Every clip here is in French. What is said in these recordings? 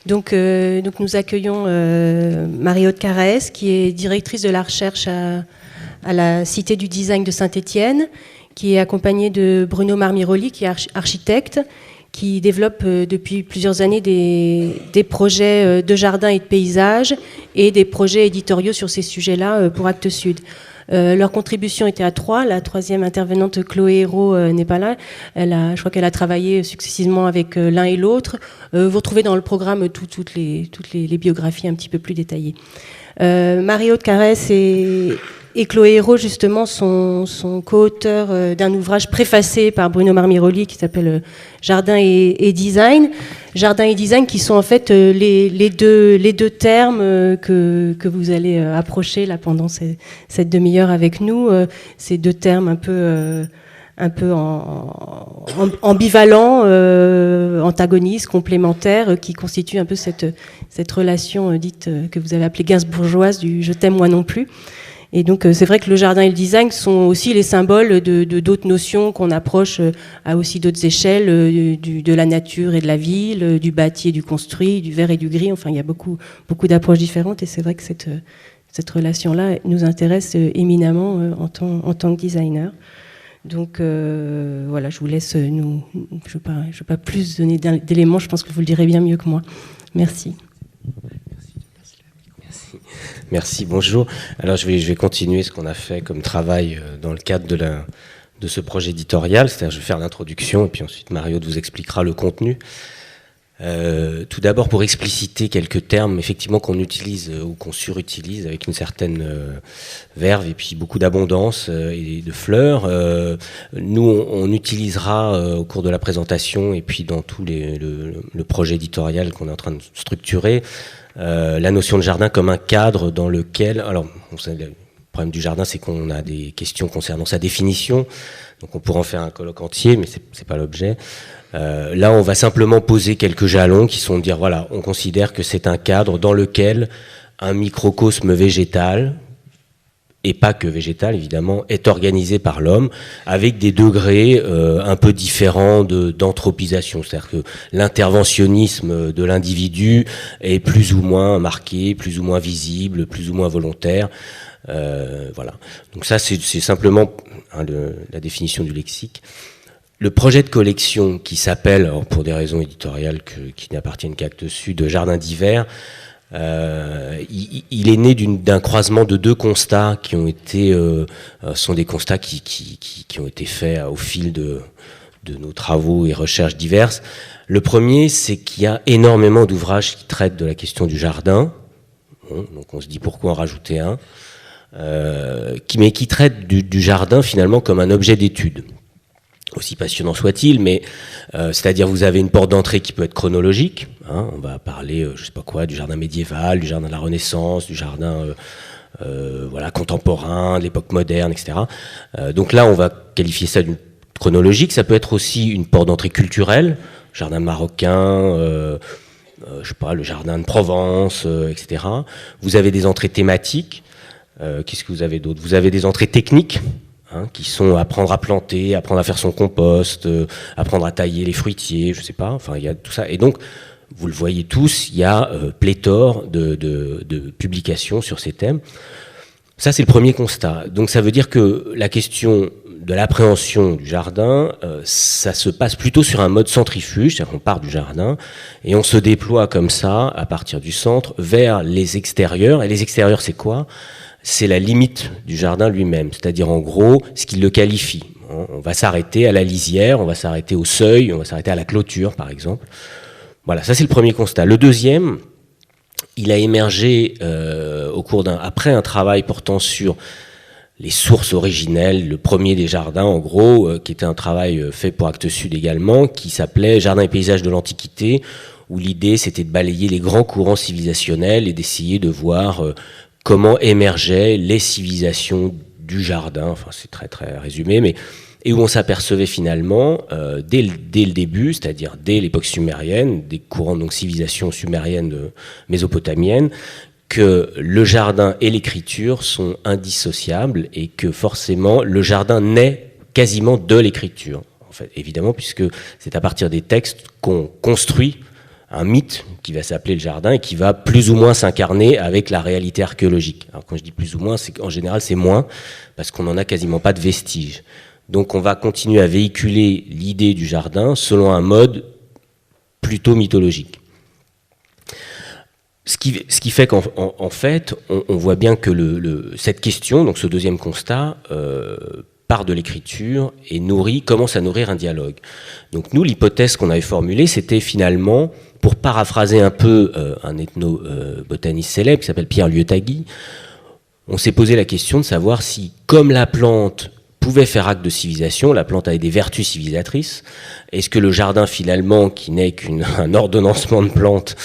Donc nous accueillons Marie-Aude Carès, qui est directrice de la recherche à la Cité du Design de Saint-Étienne, qui est accompagnée de Bruno Marmiroli, qui est architecte, qui développe depuis plusieurs années des projets de jardin et de paysage et des projets éditoriaux sur ces sujets-là pour Actes Sud. Leur contribution était à 3. La troisième intervenante, Chloé Hérault, n'est pas là. Je crois qu'elle a travaillé successivement avec l'un et l'autre. Vous retrouvez dans le programme toutes les biographies un petit peu plus détaillées. Marie-Aude Carès et Chloé Hérault, justement, sont co-auteurs d'un ouvrage préfacé par Bruno Marmiroli qui s'appelle Jardin et Design. Jardin et Design qui sont en fait les deux termes que vous allez approcher là pendant cette demi-heure avec nous. Ces deux termes un peu ambivalents, antagonistes, complémentaires, qui constituent un peu cette relation dite que vous avez appelée gainsbourgeoise du « je t'aime moi non plus ». Et donc c'est vrai que le jardin et le design sont aussi les symboles de d'autres notions qu'on approche à aussi d'autres échelles, de la nature et de la ville, du bâti et du construit, du vert et du gris. Enfin, il y a beaucoup d'approches différentes et c'est vrai que cette relation-là nous intéresse éminemment en tant que designer. Donc voilà, je vous laisse je ne veux pas plus donner d'éléments, je pense que vous le direz bien mieux que moi. Merci. Merci, bonjour. Alors je vais continuer ce qu'on a fait comme travail dans le cadre de ce projet éditorial, c'est-à-dire je vais faire l'introduction et puis ensuite Marie-Aude vous expliquera le contenu. Tout d'abord pour expliciter quelques termes effectivement qu'on utilise ou qu'on surutilise avec une certaine verve et puis beaucoup d'abondance et de fleurs. Nous on utilisera au cours de la présentation et puis dans tout le projet éditorial qu'on est en train de structurer la notion de jardin comme un cadre dans lequel, alors le problème du jardin c'est qu'on a des questions concernant sa définition, donc on pourra en faire un colloque entier, mais c'est pas l'objet. Là on va simplement poser quelques jalons qui sont de dire voilà, on considère que c'est un cadre dans lequel un microcosme végétal, et pas que végétal évidemment, est organisé par l'homme avec des degrés un peu différents d'anthropisation. C'est-à-dire que l'interventionnisme de l'individu est plus ou moins marqué, plus ou moins visible, plus ou moins volontaire. Voilà. Donc ça c'est simplement la définition du lexique. Le projet de collection qui s'appelle, pour des raisons éditoriales qui n'appartiennent qu'à Actes Sud, Jardin d'hiver, il est né d'un croisement de deux constats qui ont été sont des constats qui ont été faits au fil de nos travaux et recherches diverses. Le premier, c'est qu'il y a énormément d'ouvrages qui traitent de la question du jardin. Bon, donc on se dit pourquoi en rajouter un, mais qui traitent du jardin finalement comme un objet d'étude. Aussi passionnant soit-il, mais c'est-à-dire vous avez une porte d'entrée qui peut être chronologique, hein, on va parler, je sais pas quoi, du jardin médiéval, du jardin de la Renaissance, du jardin voilà, contemporain, de l'époque moderne, etc. Donc là, on va qualifier ça d'une chronologique. Ça peut être aussi une porte d'entrée culturelle, jardin marocain, je sais pas, le jardin de Provence, etc. Vous avez des entrées thématiques. Qu'est-ce que vous avez d'autre ? Vous avez des entrées techniques. Qui sont apprendre à planter, apprendre à faire son compost, apprendre à tailler les fruitiers, je sais pas, enfin il y a tout ça. Et donc, vous le voyez tous, il y a pléthore de publications sur ces thèmes. Ça, c'est le premier constat. Donc ça veut dire que la question de l'appréhension du jardin, ça se passe plutôt sur un mode centrifuge, c'est-à-dire qu'on part du jardin et on se déploie comme ça, à partir du centre, vers les extérieurs. Et les extérieurs, c'est quoi ? C'est la limite du jardin lui-même, c'est-à-dire en gros ce qui le qualifie. On va s'arrêter à la lisière, on va s'arrêter au seuil, on va s'arrêter à la clôture par exemple. Voilà, ça c'est le premier constat. Le deuxième, il a émergé après un travail portant sur les sources originelles, le premier des jardins en gros, qui était un travail fait pour Actes Sud également, qui s'appelait Jardin et paysages de l'Antiquité, où l'idée c'était de balayer les grands courants civilisationnels et d'essayer de voir comment émergeaient les civilisations du jardin, enfin c'est très très résumé, mais et où on s'apercevait finalement, dès le début, c'est-à-dire dès l'époque sumérienne, des courants donc civilisation sumérienne mésopotamienne, que le jardin et l'écriture sont indissociables et que forcément le jardin naît quasiment de l'écriture. En fait, évidemment, puisque c'est à partir des textes qu'on construit un mythe qui va s'appeler le jardin et qui va plus ou moins s'incarner avec la réalité archéologique. Alors quand je dis plus ou moins, c'est qu'en général c'est moins, parce qu'on n'en a quasiment pas de vestiges. Donc on va continuer à véhiculer l'idée du jardin selon un mode plutôt mythologique. Ce qui fait qu'en fait, on voit bien que cette question, donc ce deuxième constat, part de l'écriture et commence à nourrir un dialogue. Donc nous, l'hypothèse qu'on avait formulée, c'était finalement, pour paraphraser un peu un ethnobotaniste célèbre qui s'appelle Pierre Liotagui, on s'est posé la question de savoir si, comme la plante pouvait faire acte de civilisation, la plante avait des vertus civilisatrices, est-ce que le jardin finalement, qui n'est qu'un ordonnancement de plantes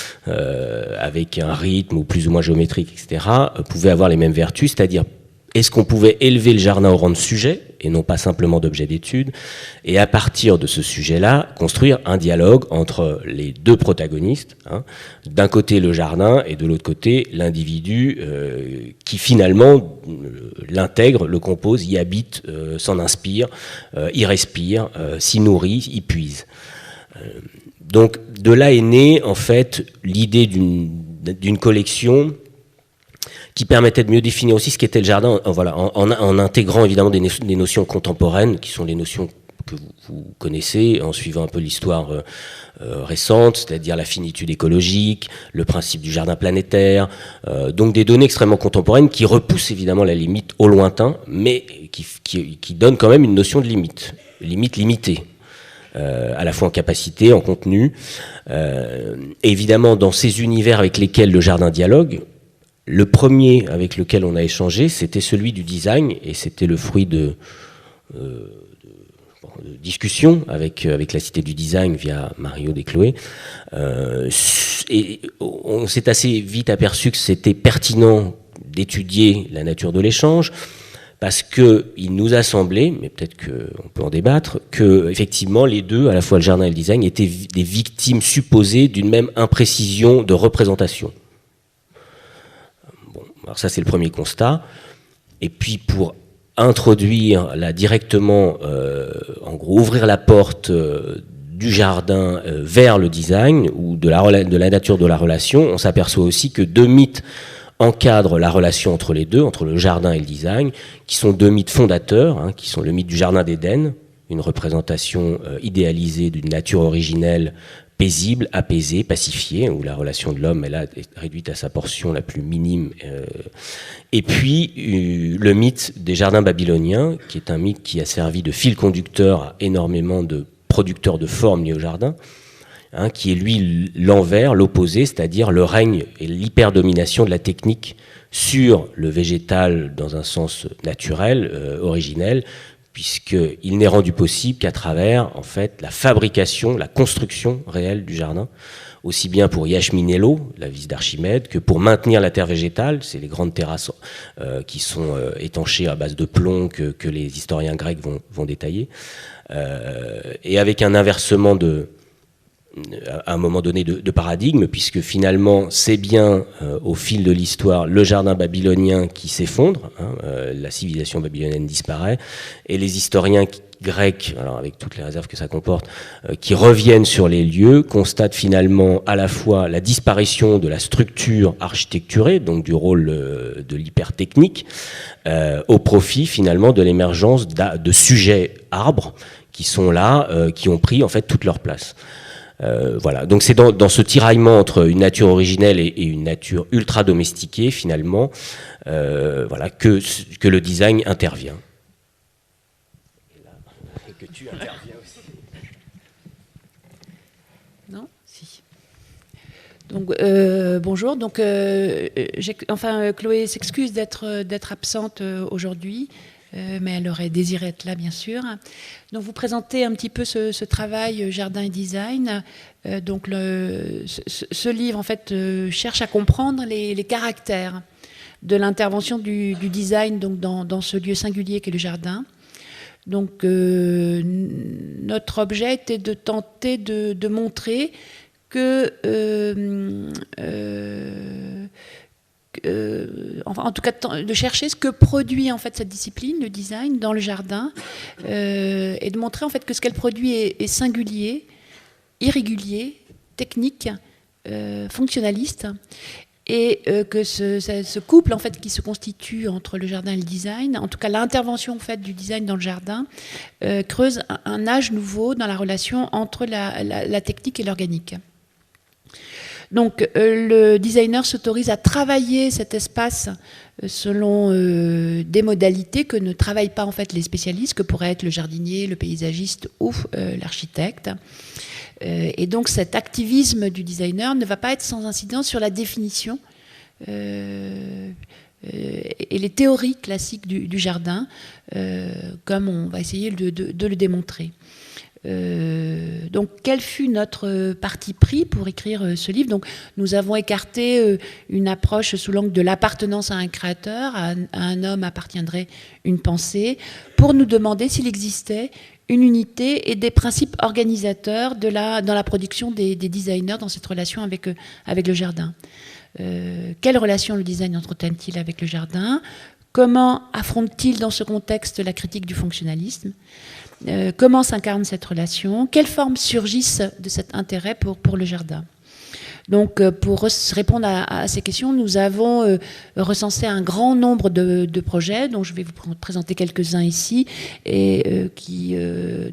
avec un rythme ou plus ou moins géométrique, etc., pouvait avoir les mêmes vertus, c'est-à-dire est-ce qu'on pouvait élever le jardin au rang de sujet et non pas simplement d'objet d'étude, et à partir de ce sujet-là, construire un dialogue entre les deux protagonistes, hein, d'un côté le jardin et de l'autre côté l'individu qui finalement l'intègre, le compose, y habite, s'en inspire, y respire, s'y nourrit, y puise. Donc de là est née en fait l'idée d'une collection qui permettait de mieux définir aussi ce qu'était le jardin, voilà, en intégrant évidemment des notions contemporaines, qui sont les notions que vous connaissez, en suivant un peu l'histoire récente, c'est-à-dire la finitude écologique, le principe du jardin planétaire, donc des données extrêmement contemporaines qui repoussent évidemment la limite au lointain, mais qui donnent quand même une notion de limite limitée. À la fois en capacité, en contenu. Et évidemment, dans ces univers avec lesquels le jardin dialogue, le premier avec lequel on a échangé, c'était celui du design, et c'était le fruit de discussions avec la Cité du Design via Mario Descloé. Et on s'est assez vite aperçu que c'était pertinent d'étudier la nature de l'échange, parce qu'il nous a semblé, mais peut-être qu'on peut en débattre, que effectivement les deux, à la fois le jardin et le design, étaient des victimes supposées d'une même imprécision de représentation. Bon, alors ça c'est le premier constat. Et puis pour introduire là directement, en gros ouvrir la porte du jardin vers le design ou de la nature de la relation, on s'aperçoit aussi que deux mythes encadrent la relation entre les deux, entre le jardin et le design, qui sont deux mythes fondateurs, hein, qui sont le mythe du jardin d'Éden, une représentation idéalisée d'une nature originelle, paisible, apaisée, pacifiée, où la relation de l'homme est là réduite à sa portion la plus minime. Et puis le mythe des jardins babyloniens, qui est un mythe qui a servi de fil conducteur à énormément de producteurs de formes liées au jardin, hein, qui est lui l'envers, l'opposé, c'est-à-dire le règne et l'hyperdomination de la technique sur le végétal dans un sens naturel, originel, puisqu'il n'est rendu possible qu'à travers en fait, la fabrication, la construction réelle du jardin, aussi bien pour Yashminello, la vis d'Archimède, que pour maintenir la terre végétale, c'est les grandes terrasses qui sont étanchées à base de plomb que les historiens grecs vont détailler, et avec un inversement à un moment donné de paradigme, puisque finalement c'est bien au fil de l'histoire le jardin babylonien qui s'effondre, hein, la civilisation babylonienne disparaît, et les historiens grecs, alors avec toutes les réserves que ça comporte, qui reviennent sur les lieux, constatent finalement à la fois la disparition de la structure architecturée, donc du rôle de l'hypertechnique, au profit finalement de l'émergence de sujets arbres qui sont là, qui ont pris en fait toute leur place. Voilà, donc c'est dans ce tiraillement entre une nature originelle et une nature ultra domestiquée finalement, voilà, que le design intervient. Et que tu interviens aussi. Non, si. Donc bonjour. Donc Chloé s'excuse d'être absente aujourd'hui. Mais elle aurait désiré être là, bien sûr. Donc, vous présentez un petit peu ce travail Jardin et Design. Donc, ce livre, en fait, cherche à comprendre les caractères de l'intervention du design donc, dans ce lieu singulier qu'est le jardin. Donc, notre objet était de tenter de montrer que... enfin, en tout cas, de chercher ce que produit en fait cette discipline, le design, dans le jardin, et de montrer en fait que ce qu'elle produit est singulier, irrégulier, technique, fonctionnaliste, et que ce couple en fait qui se constitue entre le jardin et le design, en tout cas l'intervention en fait du design dans le jardin, creuse un âge nouveau dans la relation entre la technique et l'organique. Donc le designer s'autorise à travailler cet espace selon des modalités que ne travaillent pas en fait les spécialistes, que pourraient être le jardinier, le paysagiste ou l'architecte. Et donc cet activisme du designer ne va pas être sans incidence sur la définition et les théories classiques du jardin, comme on va essayer de le démontrer. Donc quel fut notre parti pris pour écrire ce livre? Donc nous avons écarté une approche sous l'angle de l'appartenance à un créateur, à un homme appartiendrait une pensée, pour nous demander s'il existait une unité et des principes organisateurs dans la production des designers dans cette relation avec le jardin. Quelle relation le design entretient-il avec le jardin? Comment affronte-t-il dans ce contexte la critique du fonctionnalisme? Comment s'incarne cette relation? Quelles formes surgissent de cet intérêt pour le jardin? Donc, pour répondre à ces questions, nous avons recensé un grand nombre de projets, dont je vais vous présenter quelques-uns ici, et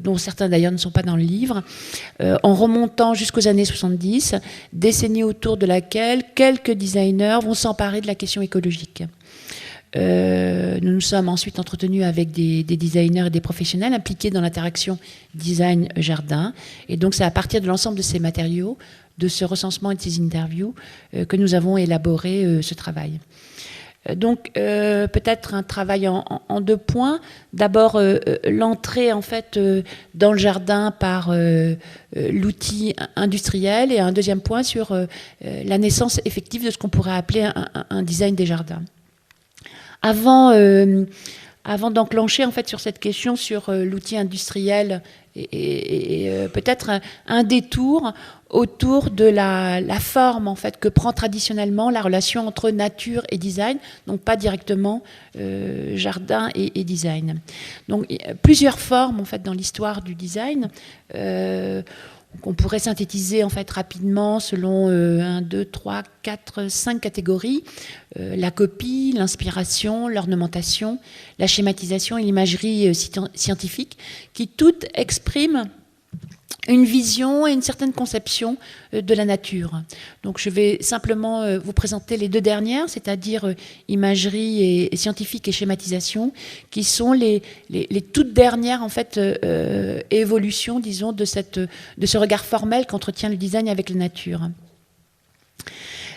dont certains d'ailleurs ne sont pas dans le livre, en remontant jusqu'aux années 70, décennie autour de laquelle quelques designers vont s'emparer de la question écologique. Nous nous sommes ensuite entretenus avec des designers et des professionnels impliqués dans l'interaction design-jardin. Et donc, c'est à partir de l'ensemble de ces matériaux, de ce recensement et de ces interviews, que nous avons élaboré ce travail. Donc, peut-être un travail en deux points. D'abord, l'entrée, en fait, dans le jardin par l'outil industriel, et un deuxième point sur la naissance effective de ce qu'on pourrait appeler un design des jardins. Avant d'enclencher en fait sur cette question sur l'outil industriel et peut-être un détour autour de la forme en fait que prend traditionnellement la relation entre nature et design, donc pas directement jardin et design. Donc plusieurs formes en fait dans l'histoire du design. On pourrait synthétiser en fait rapidement selon 1, 2, 3, 4, 5 catégories. La copie, l'inspiration, l'ornementation, la schématisation et l'imagerie scientifique, qui toutes expriment une vision et une certaine conception de la nature. Donc je vais simplement vous présenter les deux dernières, c'est-à-dire imagerie et scientifique et schématisation, qui sont les toutes dernières en fait évolutions, disons, de ce regard formel qu'entretient le design avec la nature.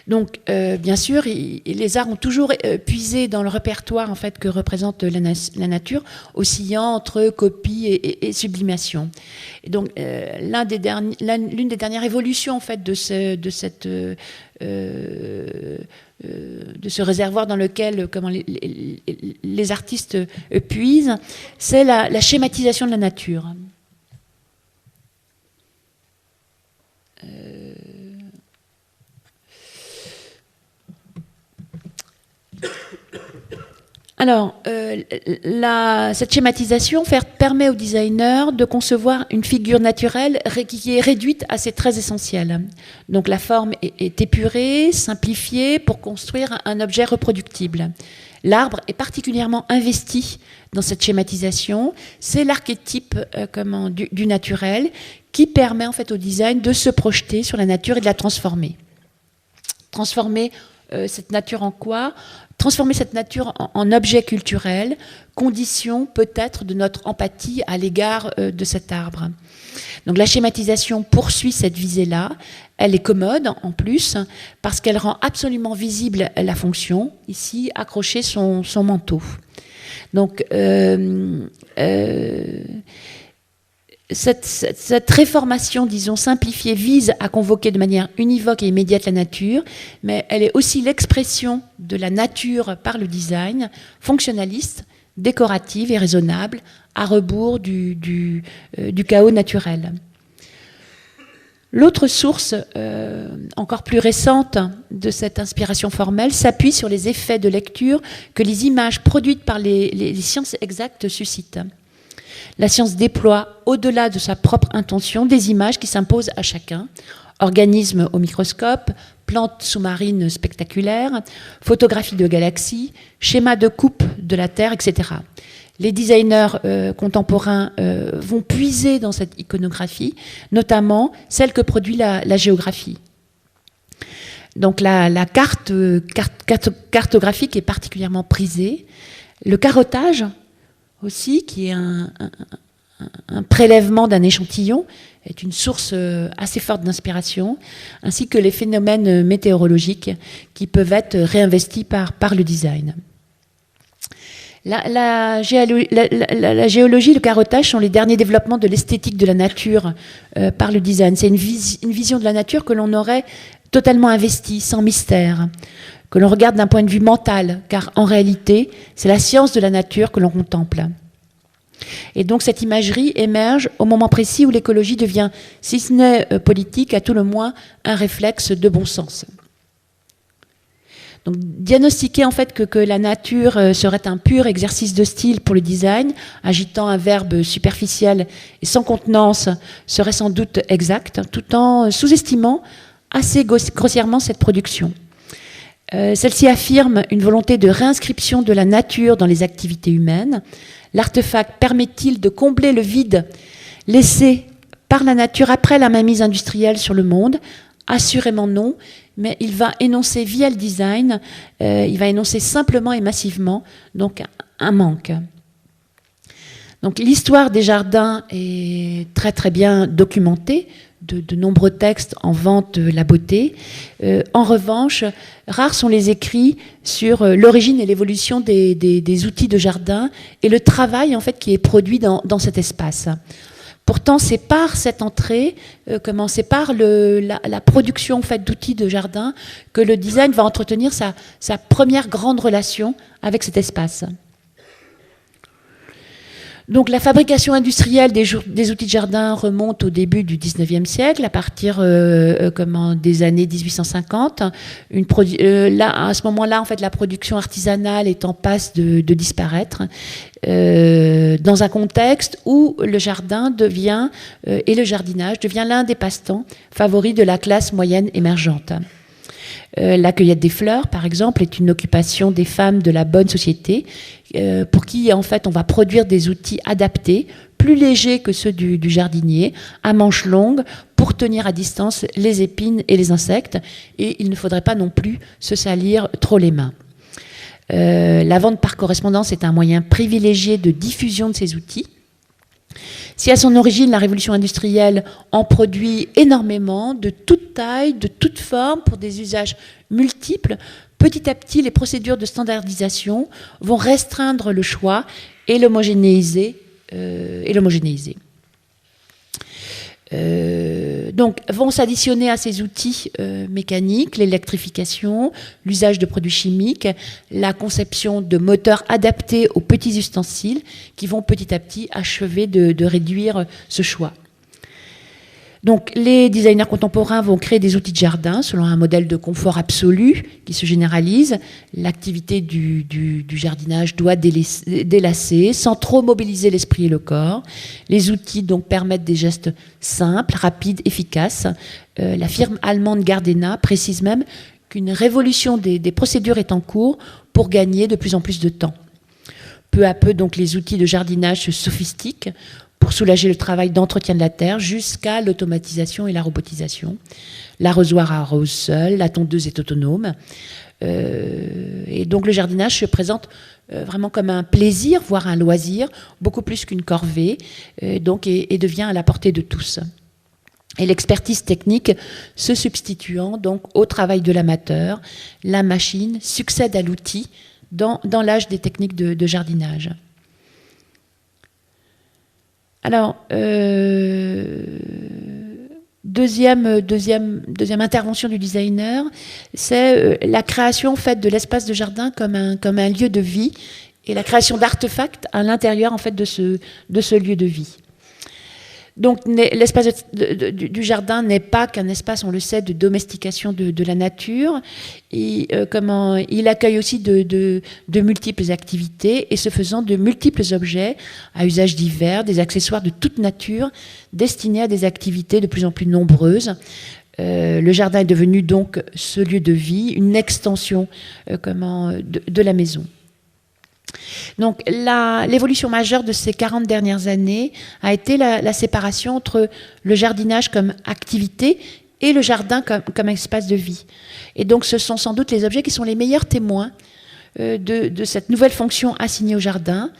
Donc, bien sûr, les arts ont toujours puisé dans le répertoire en fait que représente la nature, oscillant entre copie et sublimation. Et donc, l'une des dernières évolutions en fait de ce réservoir dans lequel les artistes puisent, c'est la schématisation de la nature. Alors, cette schématisation permet au designer de concevoir une figure naturelle qui est réduite à ses traits essentiels. Donc la forme est épurée, simplifiée pour construire un objet reproductible. L'arbre est particulièrement investi dans cette schématisation. C'est l'archétype du naturel qui permet en fait au design de se projeter sur la nature et de la transformer. Transformer cette nature en quoi ? Transformer cette nature en objet culturel, condition peut-être de notre empathie à l'égard de cet arbre. Donc la schématisation poursuit cette visée-là. Elle est commode en plus parce qu'elle rend absolument visible la fonction, ici accrocher son manteau. Donc cette réformation, disons, simplifiée, vise à convoquer de manière univoque et immédiate la nature, mais elle est aussi l'expression de la nature par le design, fonctionnaliste, décorative et raisonnable, à rebours du chaos naturel. L'autre source, encore plus récente, de cette inspiration formelle s'appuie sur les effets de lecture que les images produites par les sciences exactes suscitent. La science déploie, au-delà de sa propre intention, des images qui s'imposent à chacun, organismes au microscope, plantes sous-marines spectaculaires, photographies de galaxies, schémas de coupe de la Terre, etc. Les designers contemporains vont puiser dans cette iconographie, notamment celle que produit la géographie. Donc la carte cartographique est particulièrement prisée. Le carottage aussi, qui est un prélèvement d'un échantillon, est une source assez forte d'inspiration, ainsi que les phénomènes météorologiques qui peuvent être réinvestis par le design. La géologie, le carottage sont les derniers développements de l'esthétique de la nature par le design. C'est une vision de la nature que l'on aurait totalement investie, sans mystère, que l'on regarde d'un point de vue mental, car en réalité, c'est la science de la nature que l'on contemple. Et donc cette imagerie émerge au moment précis où l'écologie devient, si ce n'est politique, à tout le moins un réflexe de bon sens. Donc diagnostiquer en fait que la nature serait un pur exercice de style pour le design, agitant un verbe superficiel et sans contenance, serait sans doute exact, tout en sous-estimant assez grossièrement cette production. Celle-ci affirme une volonté de réinscription de la nature dans les activités humaines. L'artefact permet-il de combler le vide laissé par la nature après la mainmise industrielle sur le monde? Assurément non, mais il va énoncer via le design, il va énoncer simplement et massivement, donc un manque. Donc l'histoire des jardins est très très bien documentée, de nombreux textes en vantent la beauté. En revanche, rares sont les écrits sur l'origine et l'évolution des outils de jardin et le travail en fait qui est produit dans cet espace. Pourtant, c'est par cette entrée, c'est par la production en fait, d'outils de jardin que le design va entretenir sa première grande relation avec cet espace. Donc la fabrication industrielle des outils de jardin remonte au début du XIXe siècle, à partir des années 1850. À ce moment-là, en fait, la production artisanale est en passe de disparaître, dans un contexte où le jardin et le jardinage devient l'un des passe-temps favoris de la classe moyenne émergente. La cueillette des fleurs, par exemple, est une occupation des femmes de la bonne société, pour qui, en fait, on va produire des outils adaptés, plus légers que ceux du jardinier, à manches longues, pour tenir à distance les épines et les insectes. Et il ne faudrait pas non plus se salir trop les mains. La vente par correspondance est un moyen privilégié de diffusion de ces outils. Si à son origine, la révolution industrielle en produit énormément, de toute taille, de toute forme, pour des usages multiples, petit à petit, les procédures de standardisation vont restreindre le choix et l'homogénéiser. Donc, vont s'additionner à ces outils mécaniques l'électrification, l'usage de produits chimiques, la conception de moteurs adaptés aux petits ustensiles qui vont petit à petit achever de réduire ce choix. Donc, les designers contemporains vont créer des outils de jardin selon un modèle de confort absolu qui se généralise. L'activité du jardinage doit délasser sans trop mobiliser l'esprit et le corps. Les outils donc permettent des gestes simples, rapides, efficaces. La firme allemande Gardena précise même qu'une révolution des procédures est en cours pour gagner de plus en plus de temps. Peu à peu, donc, les outils de jardinage se sophistiquent pour soulager le travail d'entretien de la terre jusqu'à l'automatisation et la robotisation. L'arrosoir arrose seul, la tondeuse est autonome. Et donc le jardinage se présente vraiment comme un plaisir, voire un loisir, beaucoup plus qu'une corvée, et devient à la portée de tous. Et l'expertise technique se substituant donc au travail de l'amateur, la machine succède à l'outil dans l'âge des techniques de jardinage. Alors, deuxième intervention du designer, c'est la création en fait, de l'espace de jardin comme un lieu de vie et la création d'artefacts à l'intérieur en fait, de ce lieu de vie. Donc l'espace du jardin n'est pas qu'un espace, on le sait, de domestication de la nature. Et, il accueille aussi de multiples activités et ce faisant de multiples objets à usage divers, des accessoires de toute nature destinés à des activités de plus en plus nombreuses. Le jardin est devenu donc ce lieu de vie, une extension de la maison. Donc l'évolution majeure de ces 40 dernières années a été la séparation entre le jardinage comme activité et le jardin comme espace de vie. Et donc ce sont sans doute les objets qui sont les meilleurs témoins de cette nouvelle fonction assignée au jardin,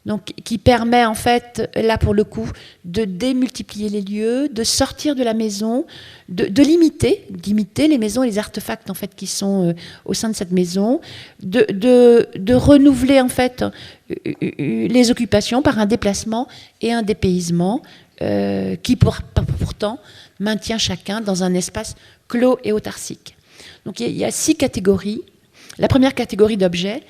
donc qui permet en fait, là pour le coup, de démultiplier les lieux, de sortir de la maison, d'imiter les maisons et les artefacts en fait qui sont au sein de cette maison, de renouveler en fait les occupations par un déplacement et un dépaysement qui pourtant maintient chacun dans un espace clos et autarcique. Donc il y a 6 catégories. La première catégorie d'objets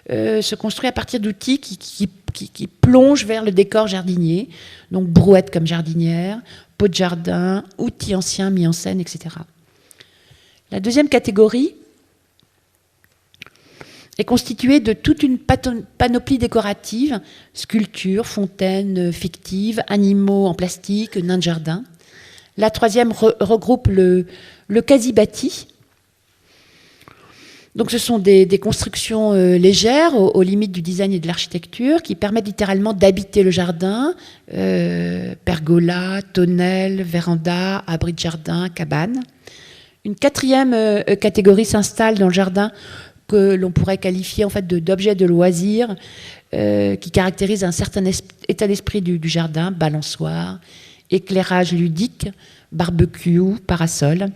se construit à partir d'outils qui plongent vers le décor jardinier, donc brouette comme jardinière, pot de jardin, outils anciens mis en scène, etc. La deuxième catégorie est constituée de toute une panoplie décorative, sculptures, fontaines fictives, animaux en plastique, nains de jardin. La troisième regroupe le quasi-bâti. Donc ce sont des constructions légères aux limites du design et de l'architecture qui permettent littéralement d'habiter le jardin, pergola, tonnelle, véranda, abri de jardin, cabane. Une quatrième catégorie s'installe dans le jardin que l'on pourrait qualifier en fait d'objets de loisirs qui caractérisent un certain état d'esprit du jardin, balançoire, éclairage ludique, barbecue, parasol.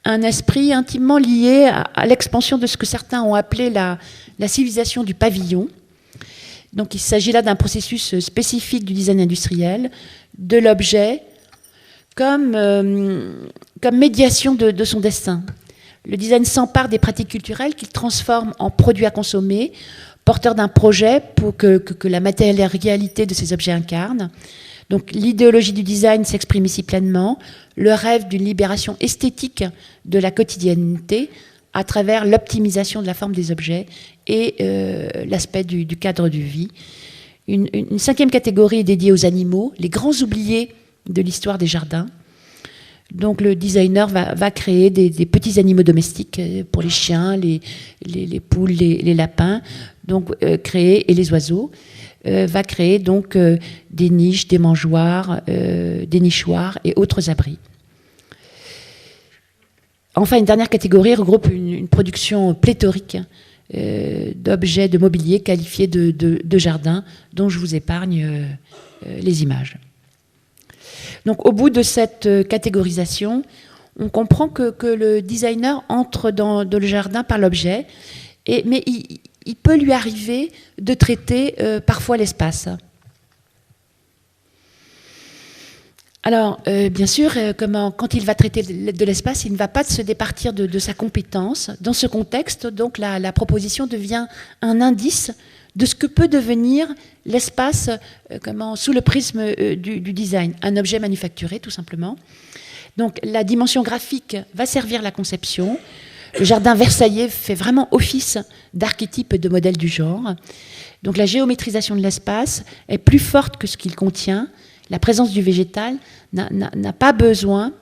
Un esprit intimement lié à l'expansion de ce que certains ont appelé la civilisation du pavillon. Donc il s'agit là d'un processus spécifique du design industriel, de l'objet comme médiation de son destin. Le design s'empare des pratiques culturelles qu'il transforme en produits à consommer, porteur d'un projet pour que la matérialité de ces objets incarne. Donc l'idéologie du design s'exprime ici pleinement, le rêve d'une libération esthétique de la quotidienneté à travers l'optimisation de la forme des objets et l'aspect du cadre de vie. Une cinquième catégorie est dédiée aux animaux, les grands oubliés de l'histoire des jardins. Donc le designer va créer des petits animaux domestiques pour les chiens, les poules, les lapins, donc créer, et les oiseaux. Va créer donc des niches, des mangeoires, des nichoirs et autres abris. Enfin, une dernière catégorie regroupe une production pléthorique d'objets de mobilier qualifiés de jardin, dont je vous épargne les images. Donc, au bout de cette catégorisation, on comprend que le designer entre dans le jardin par l'objet, mais il peut lui arriver de traiter parfois l'espace. Alors, bien sûr, quand il va traiter de l'espace, il ne va pas se départir de sa compétence. Dans ce contexte, donc, la proposition devient un indice de ce que peut devenir l'espace sous le prisme du design. Un objet manufacturé, tout simplement. Donc, la dimension graphique va servir la conception. Le jardin versaillais fait vraiment office d'archétype de modèle du genre. Donc la géométrisation de l'espace est plus forte que ce qu'il contient. La présence du végétal n'a pas besoin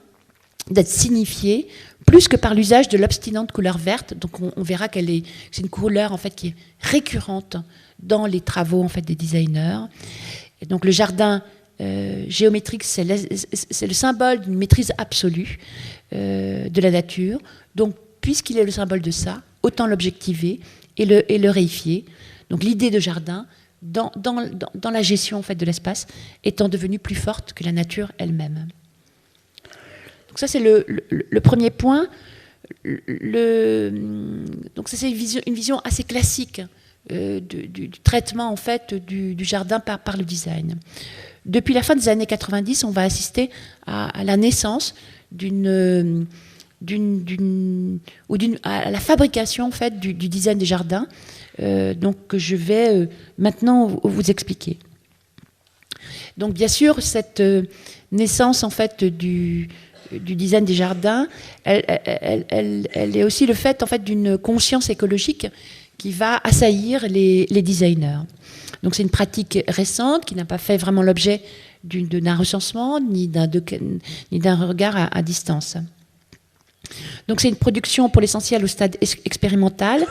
d'être signifiée plus que par l'usage de l'obstinante couleur verte. Donc on verra c'est une couleur en fait qui est récurrente dans les travaux en fait des designers. Et donc le jardin géométrique, c'est le symbole d'une maîtrise absolue de la nature. Donc puisqu'il est le symbole de ça, autant l'objectiver et le réifier. Donc l'idée de jardin, dans la gestion en fait, de l'espace, étant devenue plus forte que la nature elle-même. Donc ça, c'est le premier point. Donc ça, c'est une vision assez classique du traitement en fait, du jardin par le design. Depuis la fin des années 90, on va assister à la naissance à la fabrication en fait, du design des jardins, donc que je vais maintenant vous expliquer. Donc bien sûr, cette naissance en fait, du design des jardins, elle est aussi le fait, en fait d'une conscience écologique qui va assaillir les designers. Donc c'est une pratique récente qui n'a pas fait vraiment l'objet d'un recensement, ni d'un regard à distance. Donc c'est une production pour l'essentiel au stade expérimental,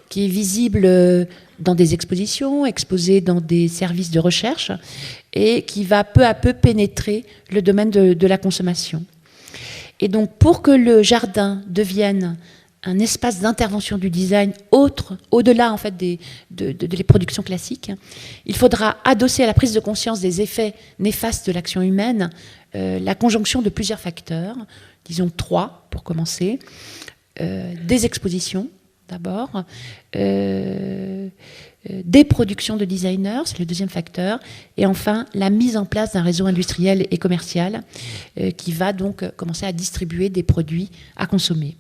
qui est visible dans des expositions, exposée dans des services de recherche, et qui va peu à peu pénétrer le domaine de la consommation. Et donc pour que le jardin devienne un espace d'intervention du design au-delà en fait des productions classiques, il faudra adosser à la prise de conscience des effets néfastes de l'action humaine la conjonction de plusieurs facteurs, disons 3 pour commencer. Des expositions d'abord, des productions de designers, c'est le deuxième facteur, et enfin la mise en place d'un réseau industriel et commercial qui va donc commencer à distribuer des produits à consommer.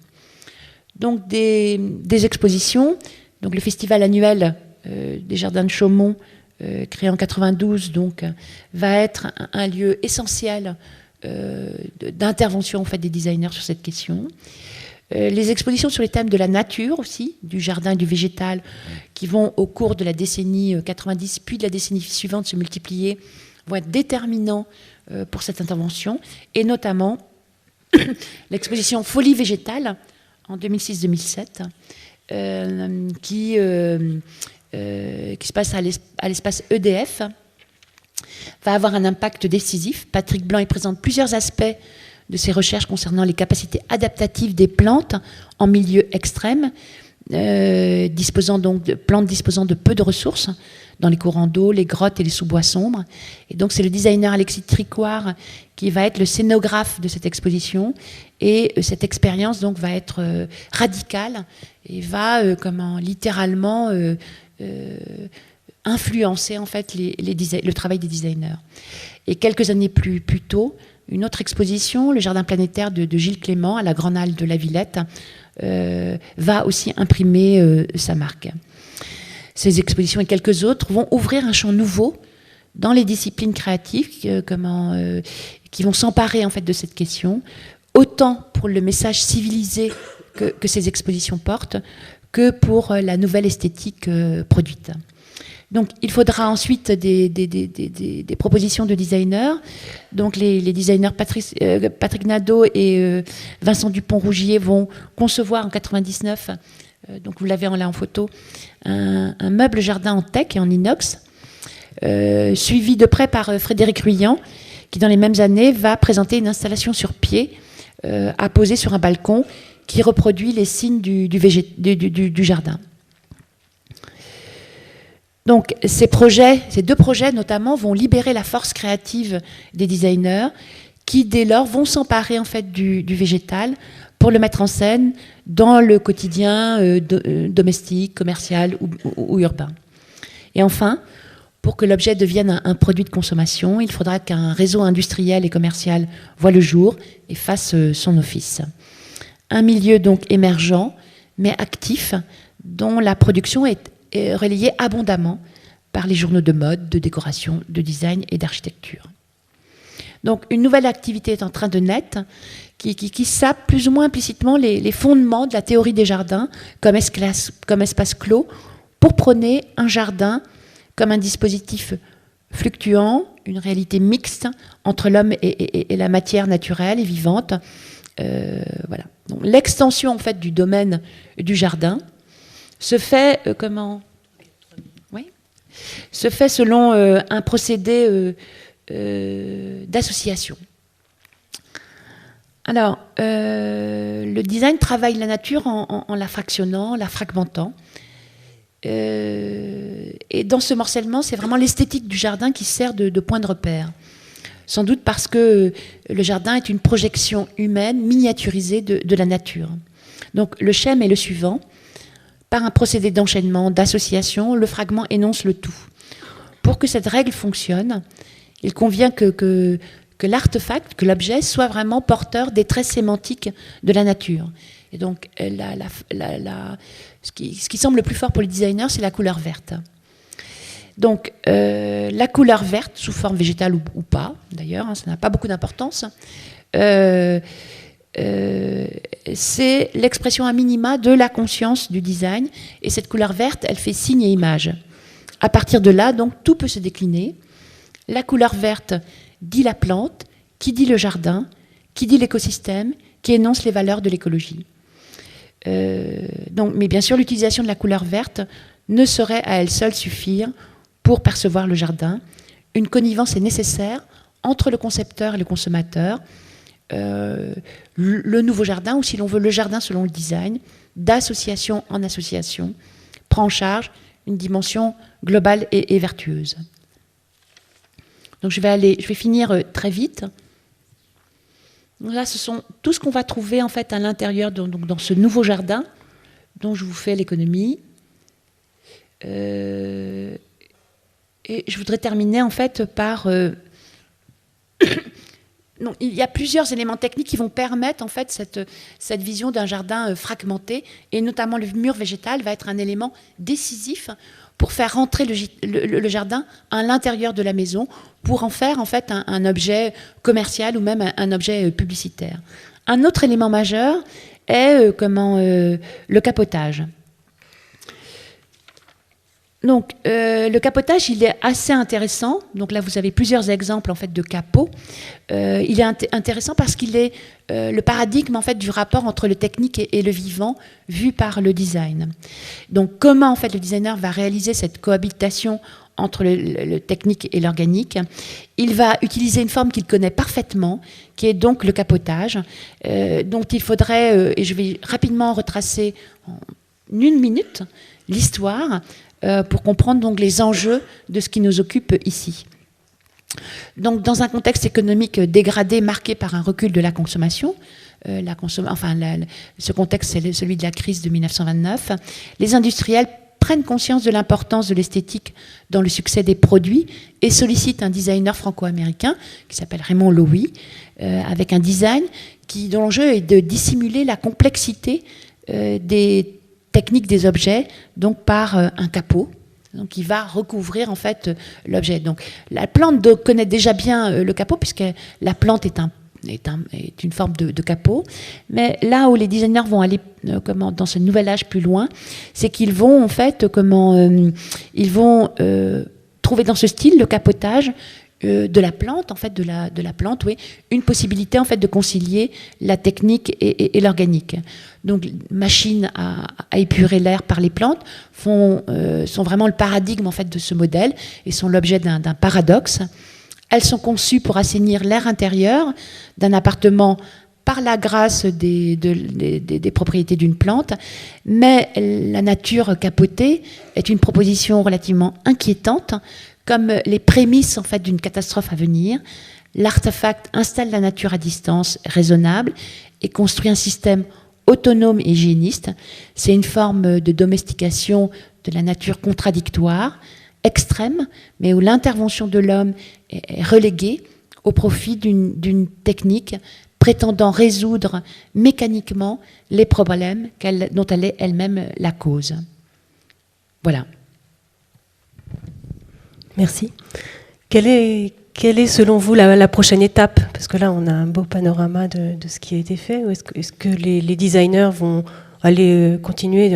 Donc des expositions, donc le festival annuel des Jardins de Chaumont, créé en 92, donc va être un lieu essentiel d'intervention en fait des designers sur cette question. Les expositions sur les thèmes de la nature aussi, du jardin et du végétal, qui vont au cours de la décennie 90 puis de la décennie suivante se multiplier, vont être déterminants pour cette intervention, et notamment l'exposition Folie végétale en 2006-2007, qui se passe à l'espace EDF, va avoir un impact décisif. Patrick Blanc y présente plusieurs aspects de ses recherches concernant les capacités adaptatives des plantes en milieu extrême, disposant de peu de ressources dans les courants d'eau, les grottes et les sous-bois sombres. Et donc c'est le designer Alexis Tricoire qui va être le scénographe de cette exposition, et cette expérience donc va être radicale et va littéralement influencer en fait le travail des designers. Et quelques années plus tôt, une autre exposition, le Jardin planétaire de Gilles Clément à la Grande Halle de la Villette, va aussi imprimer sa marque. Ces expositions et quelques autres vont ouvrir un champ nouveau dans les disciplines créatives qui vont s'emparer en fait de cette question, autant pour le message civilisé que ces expositions portent, que pour la nouvelle esthétique produite. Donc, il faudra ensuite des propositions de designers. Donc, les designers Patrick Nadeau et Vincent Dupont-Rougier vont concevoir en 99, donc vous l'avez là en photo, un meuble jardin en teck et en inox, suivi de près par Frédéric Ruyant, qui dans les mêmes années va présenter une installation sur pied à poser sur un balcon qui reproduit les signes du jardin. Donc ces deux projets notamment vont libérer la force créative des designers qui dès lors vont s'emparer en fait du végétal pour le mettre en scène dans le quotidien domestique, commercial ou urbain. Et enfin, pour que l'objet devienne un produit de consommation, il faudra qu'un réseau industriel et commercial voie le jour et fasse son office. Un milieu donc émergent, mais actif, dont la production est relayée abondamment par les journaux de mode, de décoration, de design et d'architecture. Donc une nouvelle activité est en train de naître qui sape plus ou moins implicitement les fondements de la théorie des jardins comme espace clos pour prôner un jardin comme un dispositif fluctuant, une réalité mixte entre l'homme et la matière naturelle et vivante. Voilà. Donc, l'extension en fait du domaine du jardin se fait se fait selon un procédé d'association. Alors, le design travaille la nature en la fractionnant, la fragmentant. Et dans ce morcellement, c'est vraiment l'esthétique du jardin qui sert de point de repère. Sans doute parce que le jardin est une projection humaine miniaturisée de la nature. Donc le schéma est le suivant. Par un procédé d'enchaînement, d'association, le fragment énonce le tout. Pour que cette règle fonctionne, il convient que l'artefact, que l'objet, soit vraiment porteur des traits sémantiques de la nature. Et donc, ce qui semble le plus fort pour les designers, c'est la couleur verte. Donc, la couleur verte, sous forme végétale ou pas, d'ailleurs, ça n'a pas beaucoup d'importance, c'est l'expression à minima de la conscience du design. Et cette couleur verte, elle fait signe et image. À partir de là, donc, tout peut se décliner. La couleur verte dit la plante, qui dit le jardin, qui dit l'écosystème, qui énonce les valeurs de l'écologie. Mais bien sûr, l'utilisation de la couleur verte ne saurait à elle seule suffire pour percevoir le jardin. Une connivence est nécessaire entre le concepteur et le consommateur. Le nouveau jardin, ou si l'on veut le jardin selon le design, d'association en association, prend en charge une dimension globale et vertueuse. Donc je vais finir très vite. Donc là, ce sont tout ce qu'on va trouver en fait à l'intérieur dans ce nouveau jardin dont je vous fais l'économie. Et je voudrais terminer en fait par non, il y a plusieurs éléments techniques qui vont permettre en fait cette vision d'un jardin fragmenté, et notamment le mur végétal va être un élément décisif pour faire rentrer le jardin à l'intérieur de la maison, pour en faire en fait un objet commercial ou même un objet publicitaire. Un autre élément majeur est le capotage. Donc, le capotage, il est assez intéressant. Donc là, vous avez plusieurs exemples en fait de capots. Il est intéressant parce qu'il est le paradigme en fait du rapport entre le technique et le vivant vu par le design. Donc, comment en fait le designer va réaliser cette cohabitation entre le technique et l'organique? Il va utiliser une forme qu'il connaît parfaitement, qui est donc le capotage, dont il faudrait, et je vais rapidement retracer en 1 minute l'histoire, pour comprendre donc les enjeux de ce qui nous occupe ici. Donc, dans un contexte économique dégradé marqué par un recul de la consommation, ce contexte c'est celui de la crise de 1929, les industriels prennent conscience de l'importance de l'esthétique dans le succès des produits et sollicitent un designer franco-américain qui s'appelle Raymond Loewy, avec un design dont l'enjeu est de dissimuler la complexité des technique des objets, donc par un capot, donc il va recouvrir en fait l'objet. Donc la plante connaît déjà bien le capot, puisque la plante est une forme de capot. Mais là où les designers vont aller dans ce nouvel âge plus loin, c'est qu'ils vont en fait trouver dans ce style le capotage de la plante, en fait, de la plante, oui, une possibilité en fait de concilier la technique et l'organique. Donc, machines à épurer l'air par les plantes sont vraiment le paradigme en fait de ce modèle et sont l'objet d'un paradoxe. Elles sont conçues pour assainir l'air intérieur d'un appartement par la grâce des propriétés d'une plante, mais la nature capotée est une proposition relativement inquiétante, comme les prémices en fait d'une catastrophe à venir. L'artefact installe la nature à distance raisonnable et construit un système autonome et hygiéniste. C'est une forme de domestication de la nature contradictoire, extrême, mais où l'intervention de l'homme est reléguée au profit d'une technique prétendant résoudre mécaniquement les problèmes dont elle est elle-même la cause. Voilà. Merci. Quelle est selon vous la prochaine étape? Parce que là, on a un beau panorama de ce qui a été fait. Est-ce que les designers vont aller continuer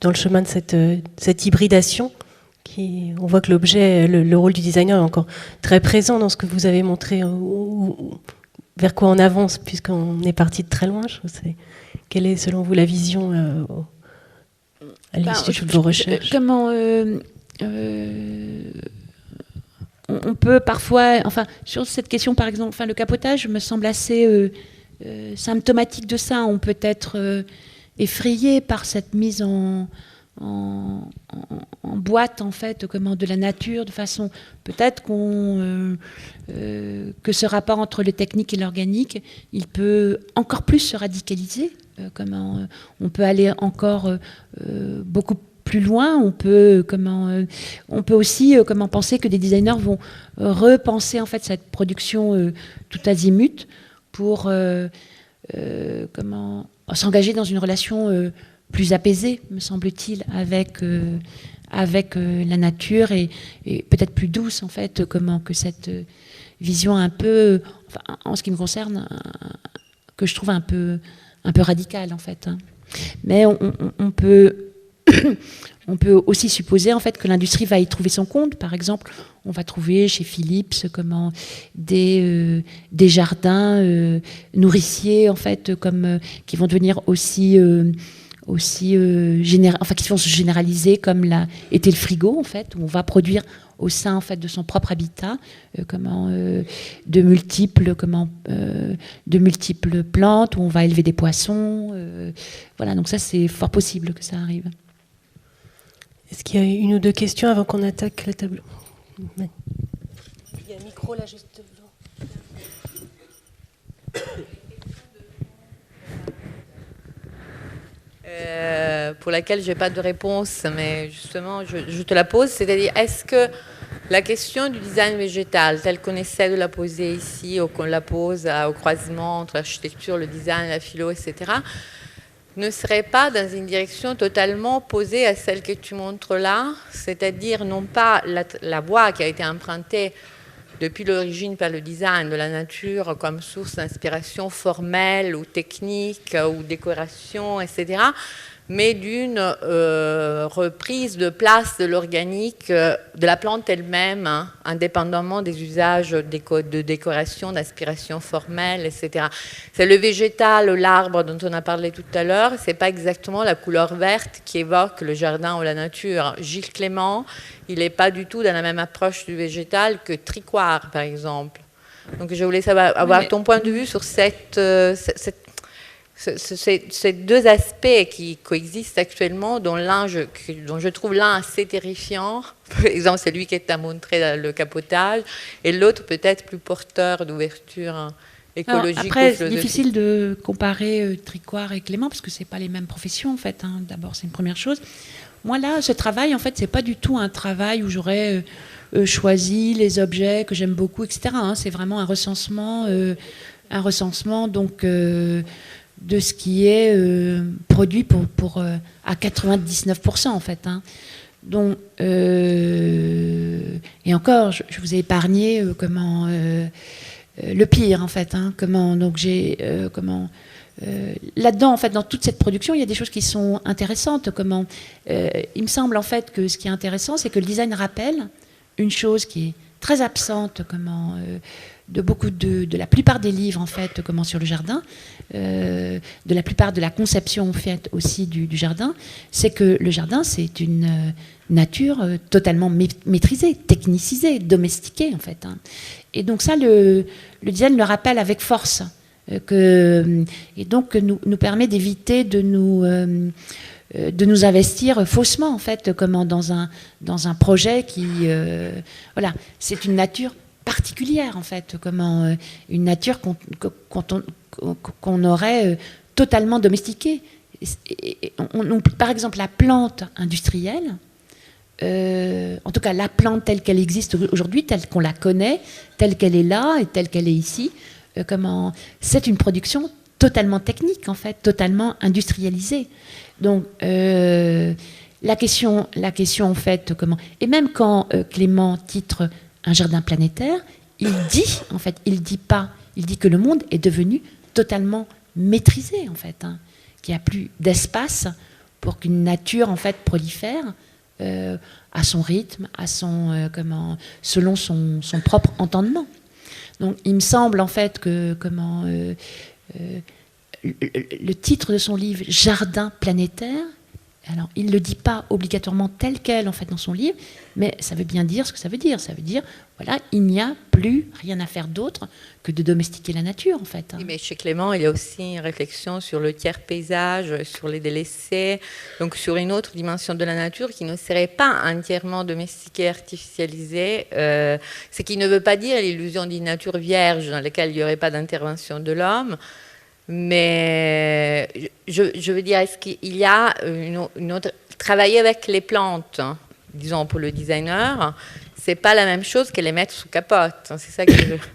dans le chemin de cette hybridation on voit que l'objet, le rôle du designer est encore très présent dans ce que vous avez montré. Vers quoi on avance, puisqu'on est parti de très loin? Quelle est, selon vous, la vision à l'issue de vos recherches? On peut parfois, sur cette question par exemple, le capotage me semble assez symptomatique de ça. On peut être effrayé par cette mise en boîte en fait, de la nature, de façon peut-être que ce rapport entre le technique et l'organique, il peut encore plus se radicaliser. On peut aller encore beaucoup plus loin. On peut aussi penser que des designers vont repenser en fait cette production tout azimut pour s'engager dans une relation plus apaisée, me semble-t-il, avec la nature et peut-être plus douce en fait, que cette vision un peu, en ce qui me concerne, que je trouve un peu radicale en fait. Mais on peut On peut aussi supposer en fait que l'industrie va y trouver son compte. Par exemple, on va trouver chez Philips des jardins nourriciers en fait qui vont devenir qui vont se généraliser comme l'a été le frigo en fait, où on va produire au sein en fait de son propre habitat de multiples plantes, où on va élever des poissons. Voilà, donc ça c'est fort possible que ça arrive. Est-ce qu'il y a une ou deux questions avant qu'on attaque le tableau? Il y a un micro là juste devant. Pour laquelle je n'ai pas de réponse, mais justement je te la pose, c'est-à-dire est-ce que la question du design végétal, telle qu'on essaie de la poser ici, ou qu'on la pose au croisement entre l'architecture, le design, la philo, etc., ne serait pas dans une direction totalement opposée à celle que tu montres là, c'est-à-dire non pas la voie qui a été empruntée depuis l'origine par le design de la nature comme source d'inspiration formelle ou technique ou décoration, etc., mais d'une reprise de place de l'organique, de la plante elle-même, hein, indépendamment des usages de décoration, d'inspiration formelle, etc. C'est le végétal, l'arbre dont on a parlé tout à l'heure, c'est pas exactement la couleur verte qui évoque le jardin ou la nature. Gilles Clément, il n'est pas du tout dans la même approche du végétal que Tricoire, par exemple. Donc je voulais avoir ton point de vue sur ces deux aspects qui coexistent actuellement, dont je trouve l'un assez terrifiant, par exemple celui qui t'a montré le capotage, et l'autre peut-être plus porteur d'ouverture écologique. Alors, après, c'est difficile de comparer Tricoire et Clément, parce que ce n'est pas les mêmes professions, en fait. Hein. D'abord, c'est une première chose. Moi, là, ce travail, en fait, ce n'est pas du tout un travail où j'aurais choisi les objets que j'aime beaucoup, etc. Hein. C'est vraiment un recensement donc... de ce qui est produit pour à 99% en fait. Hein. Donc, et encore, je vous ai épargné le pire en fait. Hein. Donc j'ai là-dedans en fait, dans toute cette production, il y a des choses qui sont intéressantes. Il me semble en fait que ce qui est intéressant, c'est que le design rappelle une chose qui est très absente de la plupart des livres en fait, sur le jardin, de la plupart de la conception faite aussi du jardin, c'est que le jardin c'est une nature totalement maîtrisée, technicisée, domestiquée en fait. Hein. Et donc ça, le design le rappelle avec force, et donc nous permet d'éviter de nous investir faussement en fait, dans un projet qui, voilà, c'est une nature particulière en fait, une nature qu'on aurait totalement domestiquée. Par exemple, la plante industrielle, en tout cas la plante telle qu'elle existe aujourd'hui, telle qu'on la connaît, telle qu'elle est là et telle qu'elle est ici, c'est une production totalement technique en fait, totalement industrialisée. Donc la question en fait, et même quand Clément titre un jardin planétaire, il dit que le monde est devenu totalement maîtrisé en fait, hein, qu'il n'y a plus d'espace pour qu'une nature en fait prolifère à son rythme, selon son propre entendement. Donc il me semble en fait que le titre de son livre Jardin planétaire, alors il ne le dit pas obligatoirement tel quel en fait dans son livre, mais ça veut bien dire ce que ça veut dire. Ça veut dire, voilà, il n'y a plus rien à faire d'autre que de domestiquer la nature en fait. Hein. Oui, mais chez Clément, il y a aussi une réflexion sur le tiers paysage, sur les délaissés, donc sur une autre dimension de la nature qui ne serait pas entièrement domestiquée, artificialisée, ce qui ne veut pas dire l'illusion d'une nature vierge dans laquelle il n'y aurait pas d'intervention de l'homme. Mais je veux dire, est-ce qu'il y a une autre... Travailler avec les plantes, hein, disons pour le designer, c'est pas la même chose que les mettre sous capote. C'est ça que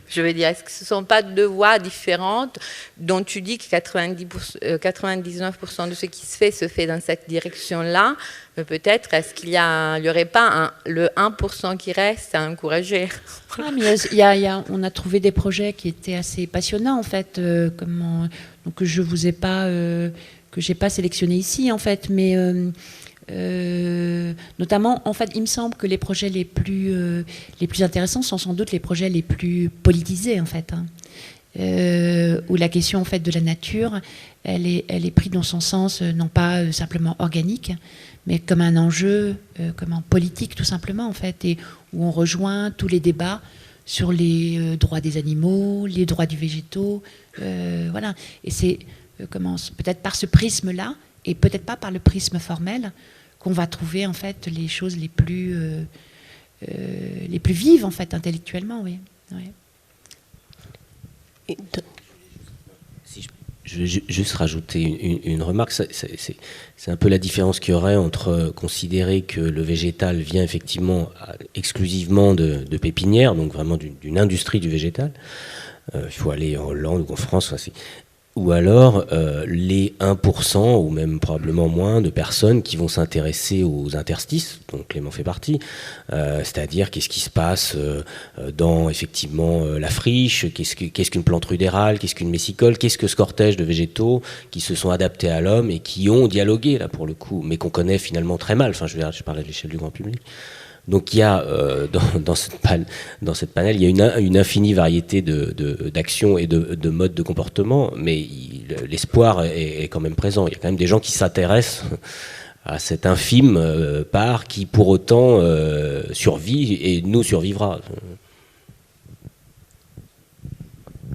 je veux dire. Est-ce que ce ne sont pas deux voies différentes dont tu dis que 99% de ce qui se fait dans cette direction-là? Peut-être, est-ce qu'il n'y aurait pas le 1% qui reste à encourager? Mais on a trouvé des projets qui étaient assez passionnants en fait, donc que je vous ai pas, que j'ai pas sélectionné ici en fait, mais Notamment, en fait, il me semble que les projets les plus intéressants sont sans doute les projets les plus politisés, en fait, hein. Où la question, en fait, de la nature, elle est prise dans son sens, non pas simplement organique, mais comme un enjeu, comme un politique, tout simplement, en fait, et où on rejoint tous les débats sur les droits des animaux, les droits du végétaux, voilà. Et c'est peut-être par ce prisme-là, et peut-être pas par le prisme formel, qu'on va trouver en fait les choses les plus vives en fait intellectuellement, oui. Ouais. Si je vais juste rajouter une remarque, c'est un peu la différence qu'il y aurait entre considérer que le végétal vient effectivement exclusivement de pépinières, donc vraiment d'une industrie du végétal. Il faut aller en Hollande ou en France, ou alors les 1% ou même probablement moins de personnes qui vont s'intéresser aux interstices, dont Clément fait partie, c'est-à-dire qu'est-ce qui se passe dans effectivement la friche, qu'est-ce qu'une plante rudérale, qu'est-ce qu'une messicole, qu'est-ce que ce cortège de végétaux qui se sont adaptés à l'homme et qui ont dialogué là pour le coup, mais qu'on connaît finalement très mal. Enfin, je parlais à l'échelle du grand public. Donc il y a dans cette panel, il y a une infinie variété d'actions et de modes de comportement, mais l'espoir est quand même présent. Il y a quand même des gens qui s'intéressent à cette infime part qui pour autant survit et nous survivra.